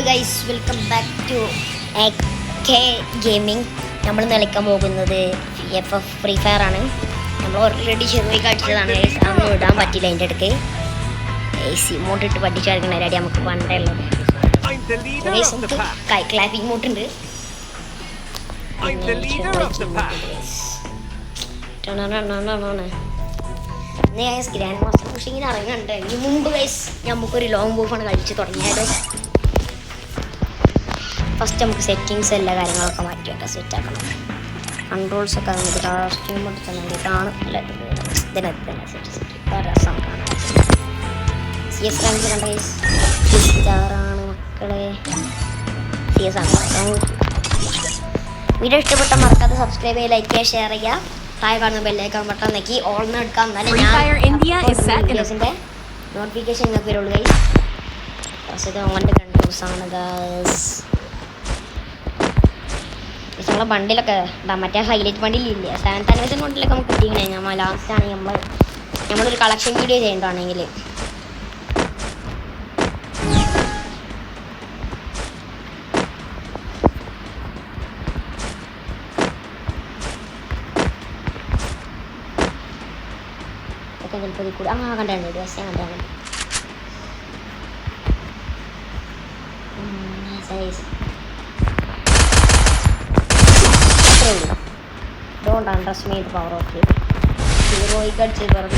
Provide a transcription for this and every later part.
Guys welcome back to K gaming. നമ്മൾ കളിക്കാൻ പോകുന്നത് ഫ്രീ ഫയർ ആണ്. നമ്മൾ ഓൾറെഡി ചെറുതായി കളിച്ചതാണ് ഗൈസ്. അതൊന്നും ഇടാൻ പറ്റില്ല അതിൻ്റെ അടുക്ക്. ഇമോട്ട് ഇട്ട് പഠിച്ചു കളിക്കണ റെഡി നമുക്ക് പണ്ടേ ഉള്ളത് ഗൈസ്. നമുക്ക് ക്ലാപ്പിംഗ് മോട്ട് ഉണ്ട്. ഗ്രാൻഡ് മാസ്റ്റർ പുഷിങ്ങിന് ഇറങ്ങുന്നുണ്ട്. ഇതിന് മുമ്പ് ഗൈസ് നമുക്കൊരു ലോങ് ബൂഫാണ് കളിച്ച് തുടങ്ങിയത്. ഫസ്റ്റ് നമുക്ക് സെറ്റിങ്സ് എല്ലാ കാര്യങ്ങളൊക്കെ മാറ്റി വെക്കാം, സെറ്റ് ആക്കണം. കൺട്രോൾസ് ഒക്കെ നമുക്ക് കാസ്റ്റ്യൂം എടുത്ത് വേണ്ടിയിട്ടാണ് ഇതിനകത്ത് തന്നെ സെറ്റ് രസം കാണാൻ. CS റാങ്ക് കണ്ട ഗൈസ് സ്റ്റാറാണ് മക്കളെ. CS ആണ്. വീഡിയോ ഇഷ്ടപ്പെട്ട മറക്കാതെ സബ്സ്ക്രൈബ് ചെയ്യുക, ലൈക്ക് ചെയ്യുക, ഷെയർ ചെയ്യുക. താഴെ കാണുന്ന ബെല്ലൈക്കൺ ബട്ടൺ നെക്കി ഓൾന്ന് എടുക്കാം. എന്നാലും വീഡിയോസിൻ്റെ നോട്ടിഫിക്കേഷൻ നിങ്ങൾക്ക് വരുള്ളൂ ഗൈസ്. ഫസ്റ്റ് ഓൺലൈൻ്റെ കൺട്രോൾസ് ആണ് ഗൈസ്. നമ്മളെ ബണ്ടിലൊക്കെ മറ്റേ ഹൈലൈറ്റ് ബണ്ടിലില്ലേ, 7th ആനിവേഴ്സറി ബണ്ടിലൊക്കെ നമുക്ക് കിട്ടിക്കണേ. നമ്മൾ ലാസ്റ്റ് ആണെങ്കിൽ നമ്മളൊരു കളക്ഷൻ വീഡിയോ ചെയ്യണ്ടാണെങ്കിൽ ചിലപ്പോൾ കൂടി കണ്ടാണ് ദിവസം കണ്ടാണ്. ഡോണ്ട് അണ്ടർസ്റ്റിമേറ്റ് പവർ ഓഫ് ഹീറോയിക്ക് അടിച്ച് പറഞ്ഞ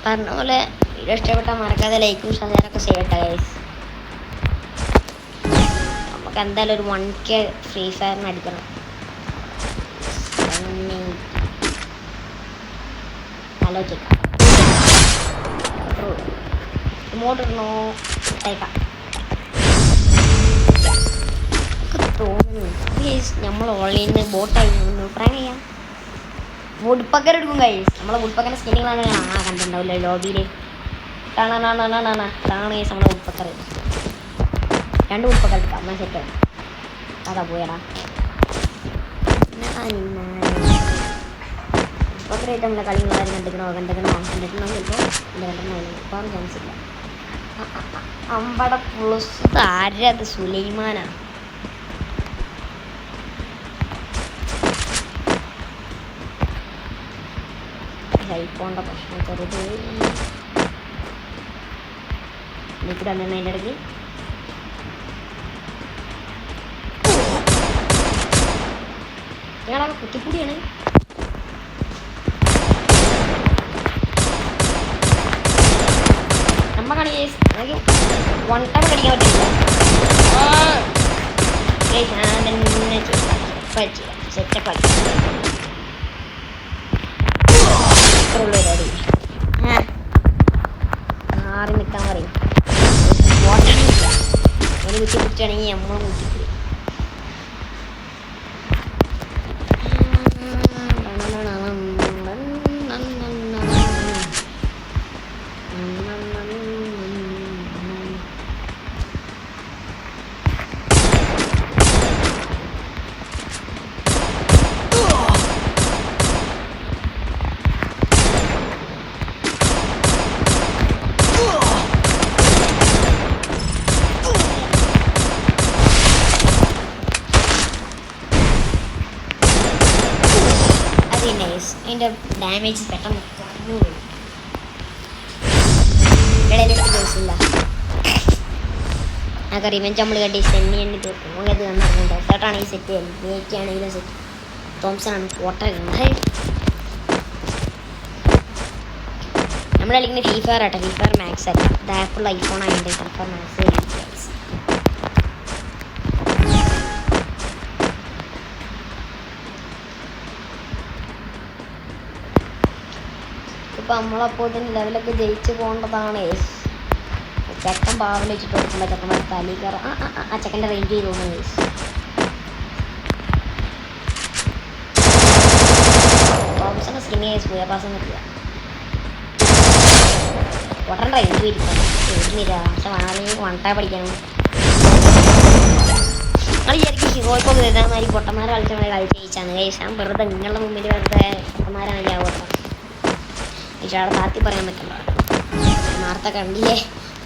പറഞ്ഞ പോലെ വീഡിയോ ഇഷ്ടപ്പെട്ടാൽ മറക്കാതെ ലൈക്കും ഷെയറൊക്കെ ചെയ്യട്ടെ ഗൈസ്. നമുക്ക് എന്തായാലും ഒരു 1K ഫ്രീ ഫയറിന് അടിക്കണം. ആലോചിക്കാം ഇമോട്ടിടണോ തേക്കാം തോന്നുന്നു. നമ്മൾ ഓൺലൈനിൽ നിന്ന് ബോട്ടായി ട്രൈ ചെയ്യാം. വുഡ് പക്കർ എടുക്കും ഗൈസ്. നമ്മളെ വുഡ് പക്കറിൻ്റെ സ്കിന്നുകളാണ് കണ്ടിട്ടുണ്ടാവില്ല ലോബിയിൽ. താണ് ഗൈസ് നമ്മളെ വുഡ് പക്കർ. 2 വുഡ് പക്കർ എടുക്കാം. എന്നാൽ സെറ്റ് അതാ പോയടാ. പക്കറായിട്ട് നമ്മളെ കളികളാരും കണ്ടിക്കണോ ചിലപ്പോൾ കണ്ടിട്ടുണ്ടാകും ചാൻസ് ഇല്ല. അമ്പട പ്ലസ് ആരത് സുലൈമാനാ. ഐഫോണിൻ്റെ പ്രശ്നം ചെറുത് എനിക്ക് തന്നെ അതിൻ്റെ ഇടയ്ക്ക് ഞങ്ങളൊക്കെ കുറ്റിപ്പുടിയാണ്. നമ്മക്കാണ് എനിക്ക് 1 ടൈം കളിക്കാൻ പറ്റില്ല. സെറ്റപ്പ് ആക്കി മാറി നിൽക്കാൻ പറയും. ഒരു കുറ്റി പിടിച്ചാണെങ്കിൽ നമ്മൾ കുറ്റിപ്പിടി. അതിൻ്റെ ഡാമേജ് പെട്ടെന്ന് കുറഞ്ഞു പോയി. ഇടയിലെടുത്ത് ദിവസമില്ല ആകെ റിവെഞ്ച് നമ്മൾ കണ്ടി സെന്നി എണ്ണി തീർക്കും. അത് കണ്ടിട്ടുണ്ട്. ഡെസേർട്ടാണെങ്കിൽ സെറ്റ് ചെയ്യും, ബേക്ക് ആണെങ്കിലും സെറ്റ്. തോംസൺ ആണ് ഫോട്ടോ നമ്മൾ കളിക്കുന്ന ഫ്രീ ഫയർ ആട്ടെ. ഫ്രീ ഫയർ മാക്സ് അല്ല, ഇത് ആപ്പിൾ ഐഫോൺ ആയതുകൊണ്ട് ഫ്രീ ഫയർ മാക്സ്. ഇപ്പം നമ്മളപ്പോൾ ഇതിന് ലെവലൊക്കെ ജയിച്ച് പോകേണ്ടതാണ്. ചെക്കൻ പാവൽ വെച്ചിട്ട് കൊടുക്കുമ്പോൾ ചെക്കന്മാർ തലി കയറാം. ആ ചെക്കൻ്റെ റേഞ്ച് ചെയ്ത് തോന്നുന്നു. തോംസൻ്റെ സ്കിന്നെ സൂര്യപാസം കിട്ടുക പൊട്ടൻ റേഞ്ച് ഇരിക്കണം. പക്ഷെ വേണമെങ്കിൽ 1 ടൈം പഠിക്കണം. നിങ്ങൾ വിചാരിക്കും ഹീറോയ്ക്കൊക്കെ ഇതാമാതിരി പൊട്ടന്മാരെ കളിച്ചാൽ കളിച്ച് ജയിച്ചാണ് കഴിച്ചാൽ വെറുതെ നിങ്ങളുടെ മുമ്പിൽ വെറുതെ പൊട്ടന്മാരാണ് ഞാൻ ഓർക്കാം. ഇയാളെ താത്തി പറയാൻ പറ്റില്ല. നേരത്തെ കണ്ടില്ലേ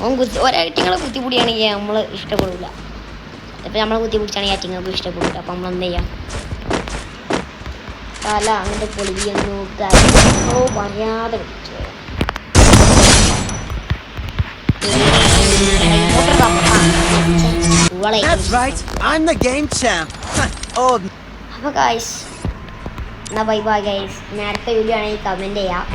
ഓൻ ഒരറ്റിങ്ങളെ കുത്തിപ്പൊടിയാണെങ്കിൽ നമ്മൾ ഇഷ്ടപ്പെടില്ല. ഇപ്പം നമ്മളെ കുത്തിപ്പിടിച്ചാണെങ്കിൽ അറ്റിങ്ങൾക്ക് ഇഷ്ടപ്പെടില്ല. അപ്പം നമ്മൾ എന്ത് ചെയ്യാം, തല അങ്ങോട്ട് പൊളിക്കുന്നു പറയാതെ അപ്പൊ ഗൈസ് എന്നാ ബൈ ബൈ ഗൈസ്. നേരത്തെ വീഡിയോ ആണെങ്കിൽ കമൻറ്റ് ചെയ്യാം.